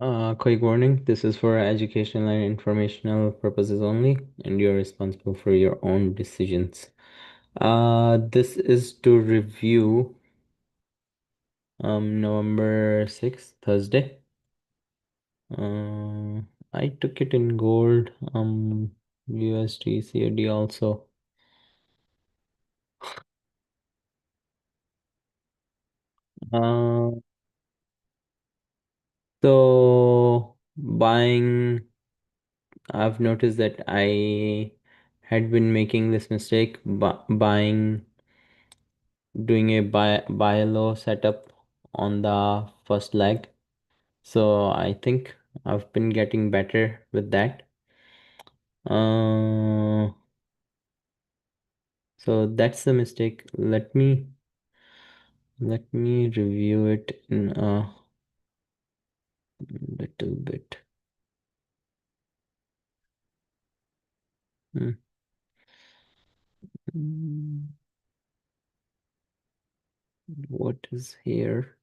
Quick warning, this is for educational and informational purposes only, and you're responsible for your own decisions. This is to review November 6th, Thursday. I took it in gold, USDCAD also. Uh, so buying, I've noticed that I had been making this mistake, buying doing a buy low setup on the first leg. So I think I've been getting better with that. Uh, so that's the mistake. Let me review it in a little bit. Hmm. Hmm, what is here?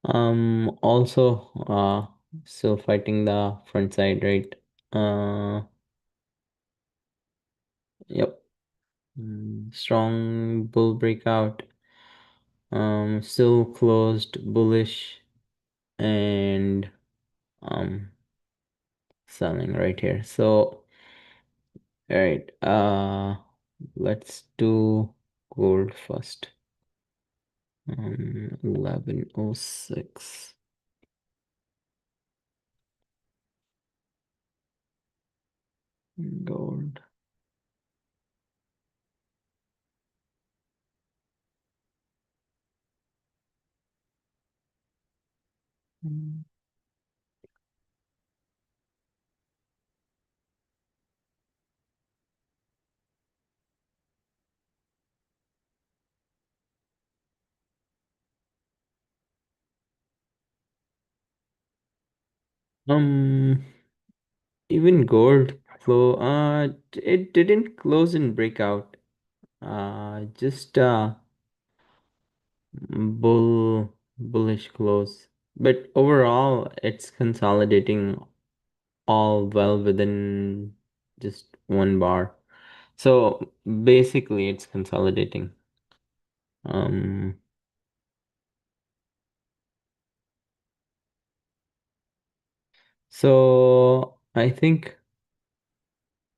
Also, still fighting the front side, right? Yep. Strong bull breakout. Still closed bullish and um selling right here. So, all right. Let's do gold first. 1106 gold. Mm. Um, Even gold flow. It didn't close in breakout. Just bullish close. But overall, it's consolidating all well within just one bar. So basically, it's consolidating. Um, so I think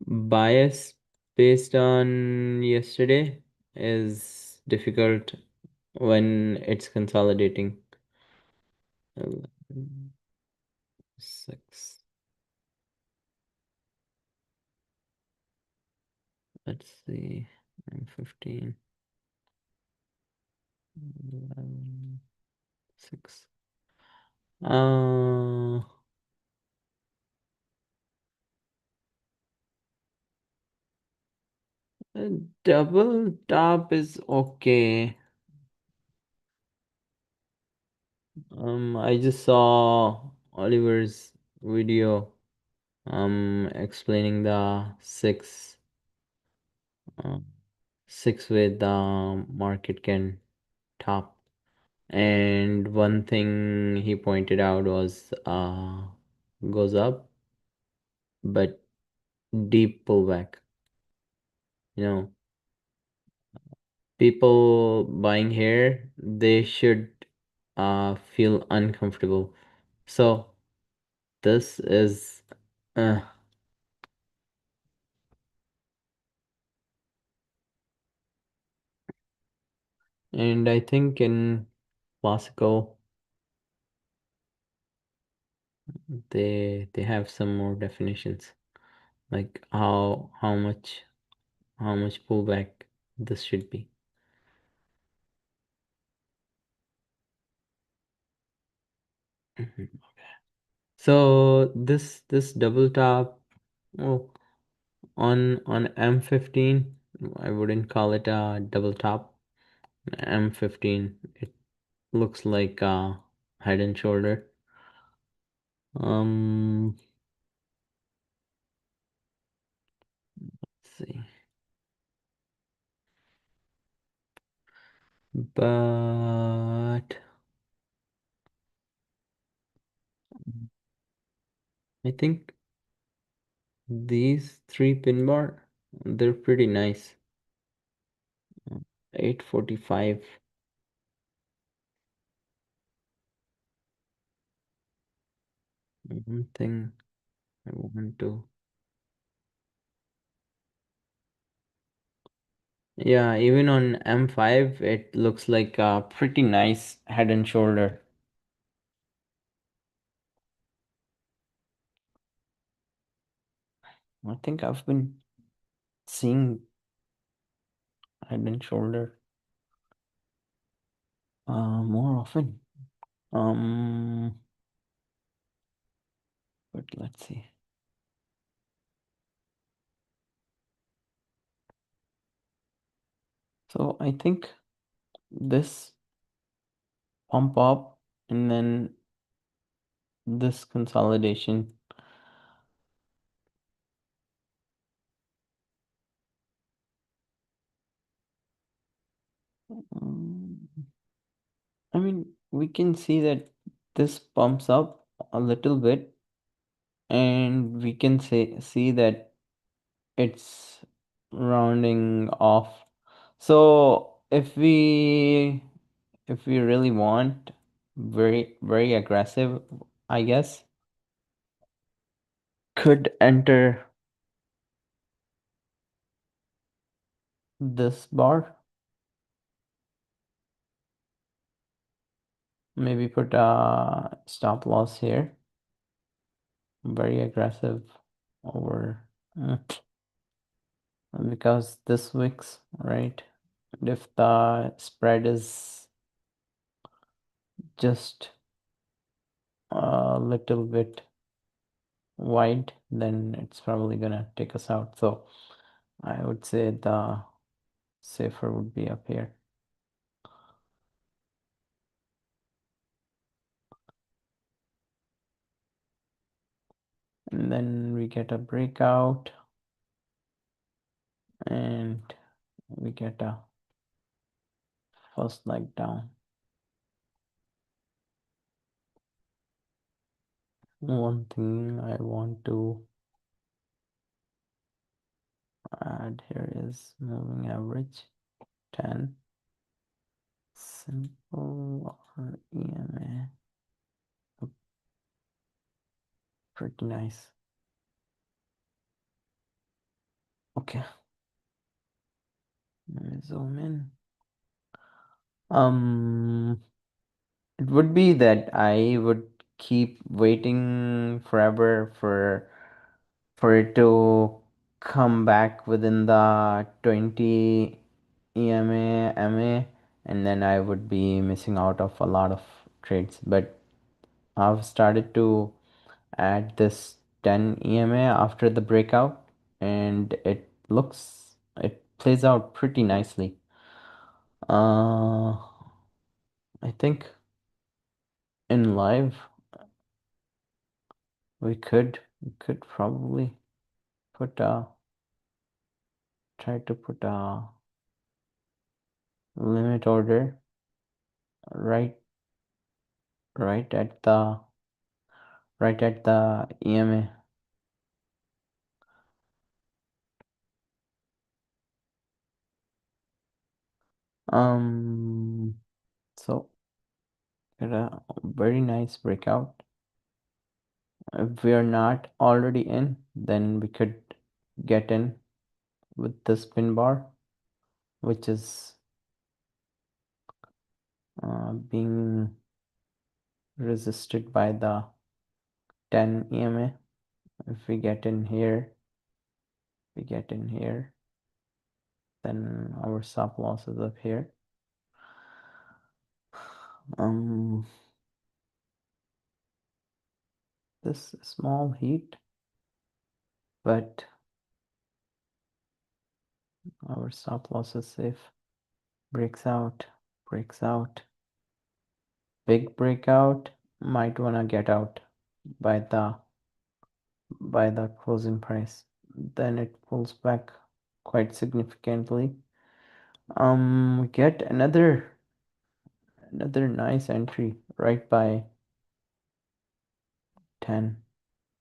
bias based on yesterday is difficult when it's consolidating. 11, 6. Let's see. 15. 11, 6. Uh, Double top is okay. I just saw Oliver's video explaining the uh, six way the market can top. And one thing he pointed out was goes up, but deep pullback. You know, people buying here, they should feel uncomfortable. So this is uh, and I think in classical they have some more definitions, like how much pullback this should be. Mhm. So this double top, oh, on M15, I wouldn't call it a double top. M15, it looks like a head and shoulder. Um, let's see. But I think these three pin bar, they're pretty nice. 845. One thing I want to. Yeah, even on M5, it looks like a pretty nice head and shoulder. I think I've been seeing head and shoulder more often. Um, but let's see. So I think this pump up and then this consolidation. Um, I mean, we can see that this pumps up a little bit, and we can see that it's rounding off. So if we really want very aggressive, I guess, could enter this bar, maybe put a stop loss here, very aggressive over because this wicks, right? And if the spread is just a little bit wide, then it's probably gonna take us out. So I would say the safer would be up here. And then we get a breakout and we get a first leg down. One thing I want to add here is moving average 10, simple or EMA. Pretty nice. Okay, let me zoom in. It would be that I would keep waiting forever for it to come back within the 20 EMA MA, and then I would be missing out of a lot of trades. But I've started to add this 10 EMA after the breakout, and it plays out pretty nicely. I think in live we could probably put a try to put a limit order right right at the EMA. Um, so get a very nice breakout. If we are not already in, then we could get in with the spin bar, which is being resisted by the 10 EMA. If we get in here, then our stop loss is up here. Um, this small heat, but our stop loss is safe. Breaks out, big breakout. Might wanna get out by the closing price. Then it pulls back quite significantly. We get another nice entry right by 10.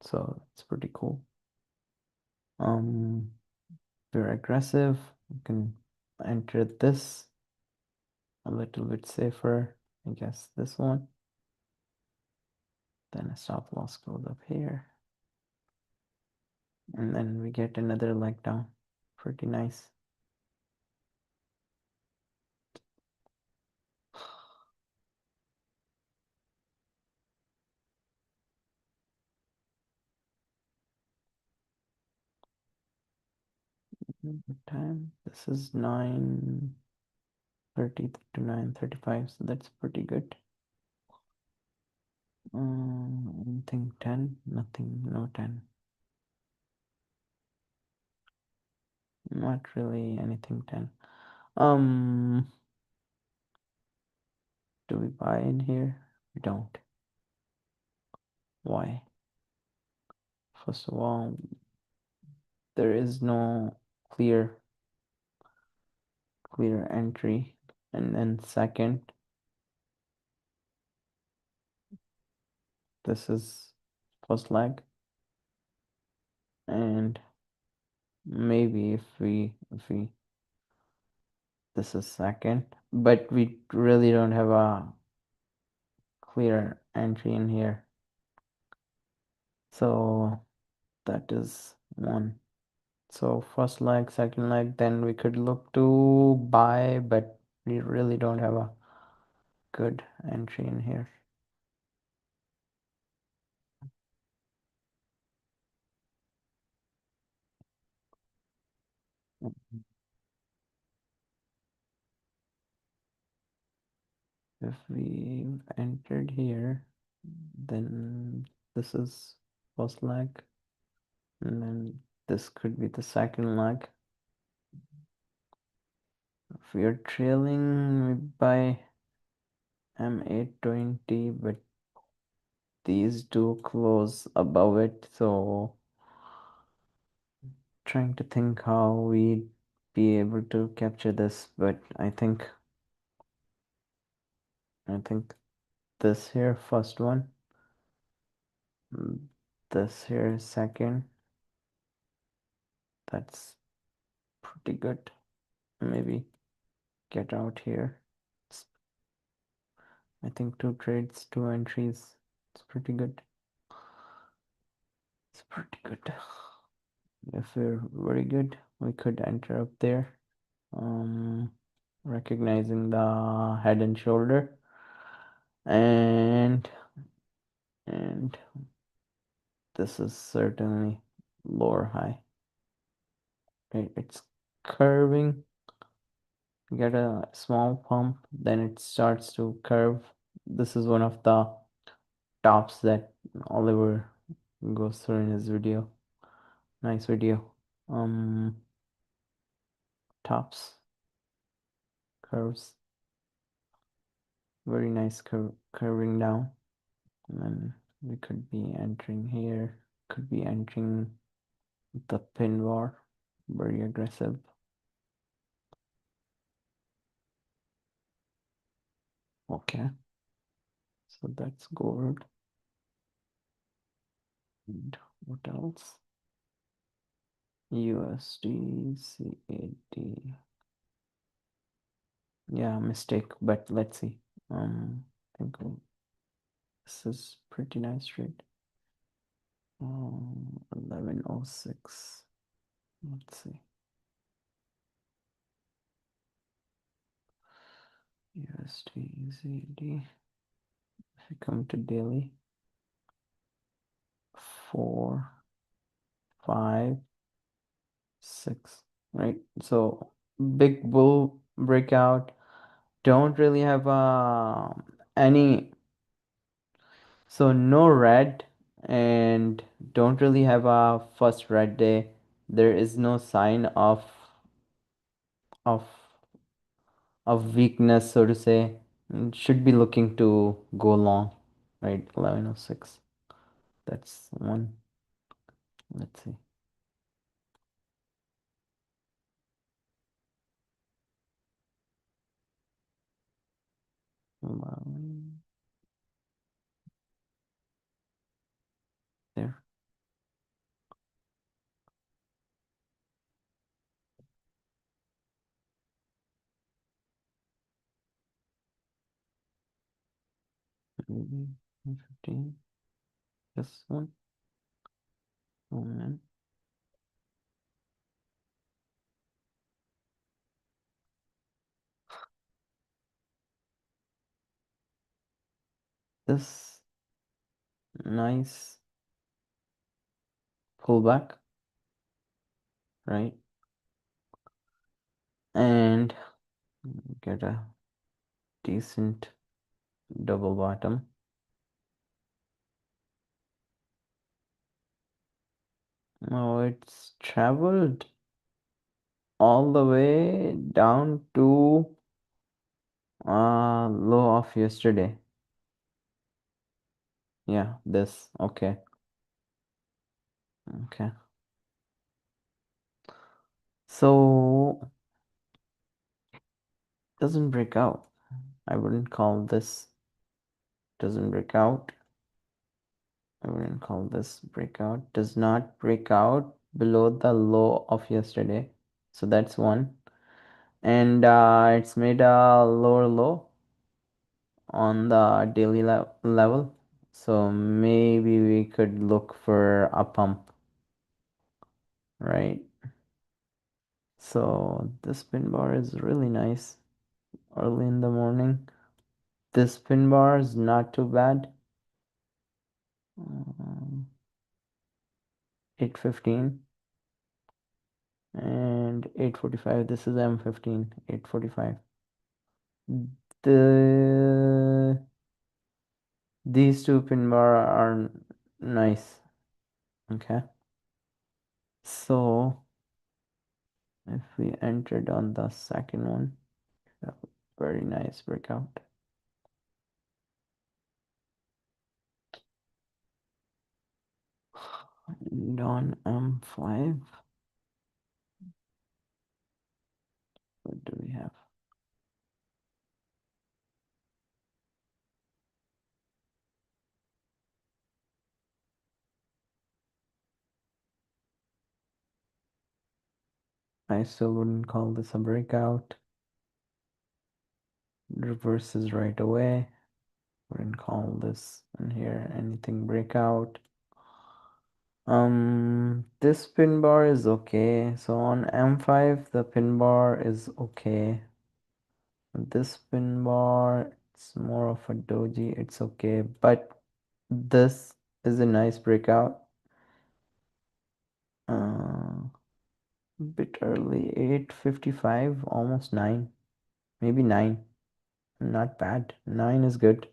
So it's pretty cool. We're aggressive. We can enter this a little bit safer. I guess this one. Then a stop loss goes up here. And then we get another leg down. Pretty nice. What time? This is 9:30 to 9:35, so that's pretty good. Anything 10? Nothing, no 10. Not really anything 10. Do we buy in here? We don't. Why? First of all, there is no clear entry. And then second, this is first leg. And maybe if we this is second, but we really don't have a clear entry in here. So that is one. So first leg, second leg, then we could look to buy, but we really don't have a good entry in here. If we entered here, then this is first leg, and then this could be the second leg. If we are trailing by M820, but these two close above it, so trying to think how we'd be able to capture this, but I think this here first one, this here second, that's pretty good. Maybe get out here. I think 2 trades, 2 entries. It's pretty good. It's pretty good. If we're very good, we could enter up there. Recognizing the head and shoulder. And this is certainly lower high. Right, it's curving. Get a small pump, then it starts to curve. This is one of the tops that Oliver goes through in his video. Nice video. Tops, curves, very nice curving down. And then we could be entering here, could be entering the pin bar, very aggressive. Okay, so that's gold. And what else? USDCAD. Yeah, mistake, but let's see. I think this is pretty nice trade. 1106. Let's see. USDCAD. If you come to daily, 4, 5, 6. Right. So big bull breakout. Don't really have any. So no red, and don't really have a first red day. There is no sign of of weakness, so to say. Should be looking to go long, right? 1106. That's one. Let's see. There. maybe 15. This one. Oh man. This nice pullback, right? And get a decent double bottom. Oh, it's traveled all the way down to low of yesterday. Yeah, this. Okay. Okay. So doesn't break out. I wouldn't call this doesn't break out. I wouldn't call this breakout. Does not break out below the low of yesterday. So that's one. And it's made a lower low on the daily level. So maybe we could look for a pump, right? So this pin bar is really nice early in the morning. This pin bar is not too bad. 8:15 and 8:45. This is M15, 8:45. The these two pin bar are nice. Okay. So if we entered on the second one, very nice breakout. And on M5, what do we have? I still wouldn't call this a breakout. Reverses right away. Wouldn't call this in here anything breakout. This pin bar is okay. So on M5, the pin bar is okay. This pin bar, it's more of a doji. It's okay, but this is a nice breakout. Bit early, 8:55, almost 9, maybe 9. Not bad. 9 is good.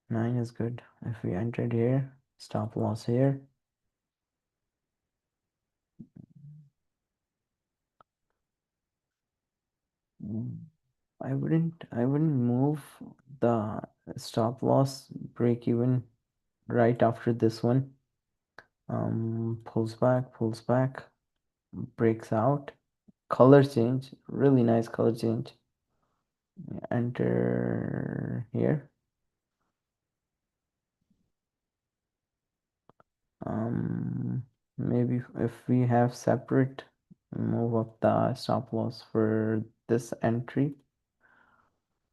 9 is good. If we entered here, stop loss here. I wouldn't move the stop loss break even right after this one. Pulls back, breaks out. Color change, really nice color change. Enter here. Maybe if we have separate, move up the stop loss for this entry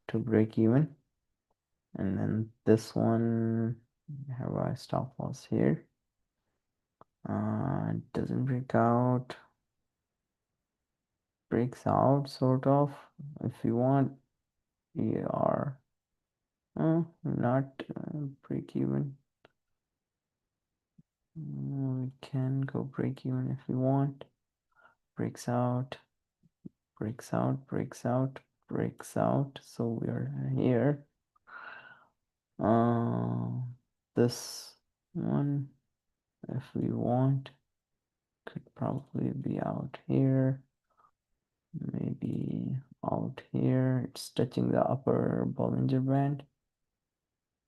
to break even, and then this one have a stop loss here. It doesn't break out, breaks out sort of. If you want, we are not break even. We can go break even if we want. Breaks out, breaks out, breaks out, breaks out. So we are here. This one, if we want, could probably be out here. Maybe out here. It's touching the upper Bollinger Band,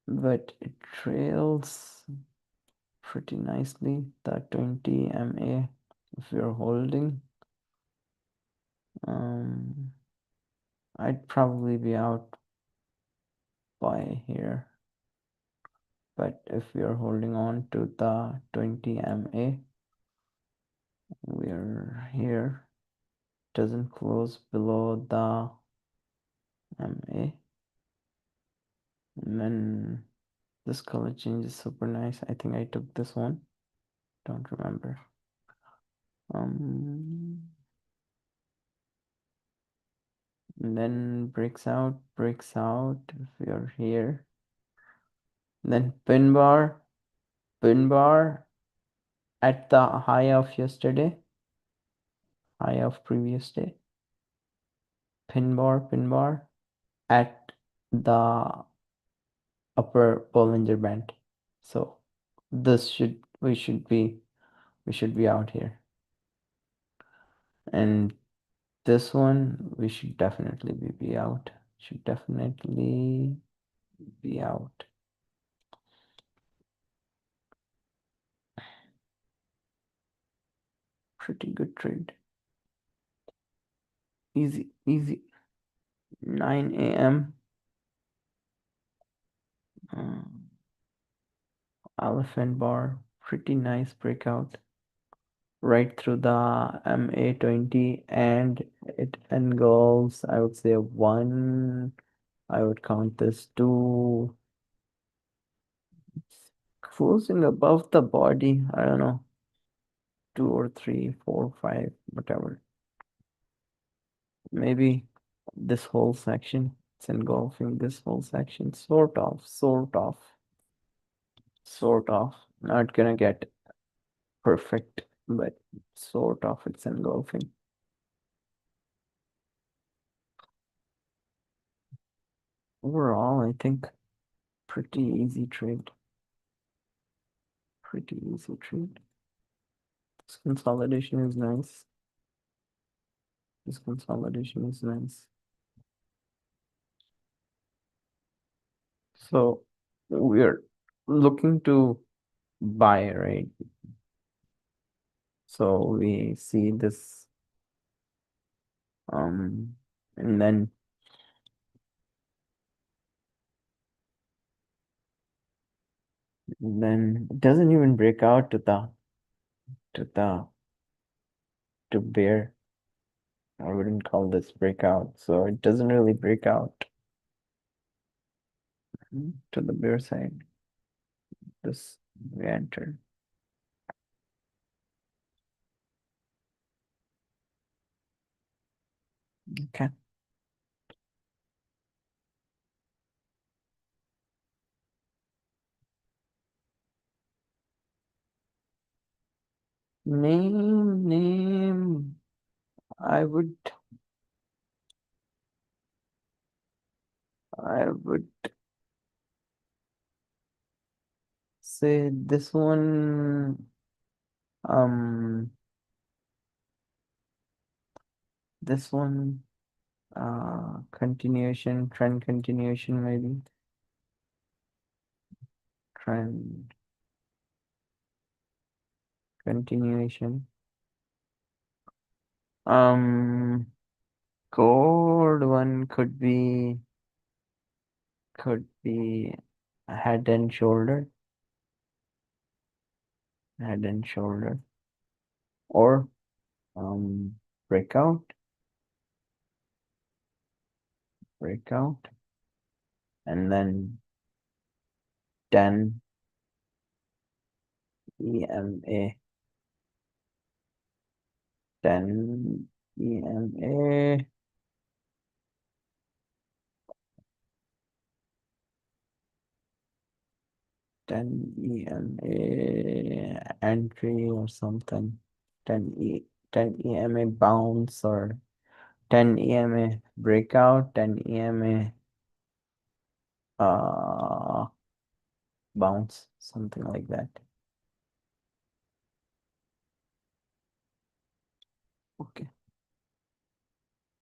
but it trails pretty nicely the 20 MA if you're holding. I'd probably be out by here, but if we are holding on to the 20 MA, we're here. Doesn't close below the MA. And then this color change is super nice. I think I took this one. Don't remember. And then breaks out. If we are here. Then pin bar at the high of yesterday, high of previous day. Pin bar at the upper Bollinger Band. So this we should be out here. And this one we should definitely be out. Should definitely be out. Pretty good trade. Easy. 9 a.m. Elephant bar. Pretty nice breakout. Right through the MA20, and it engulfs, I would say, one. I would count this two. Closing above the body. I don't know. 2 or 3, 4, 5, whatever. Maybe this whole section. It's engulfing this whole section. Sort of. Not gonna get perfect, but sort of it's engulfing. Overall, I think pretty easy trade. This consolidation is nice. So we're looking to buy, right? So we see this, and then it doesn't even break out to the to bear. I wouldn't call this breakout, so it doesn't really break out to the bear side. This we enter. Okay. Name. I would say this one. This one. Trend continuation, maybe. Trend continuation. Gold one could be head and shoulder, or breakout, and then 10 EMA, 10 EMA, 10 EMA entry or something, 10 EMA bounce, or 10 EMA breakout, 10 EMA bounce, something like that. Okay.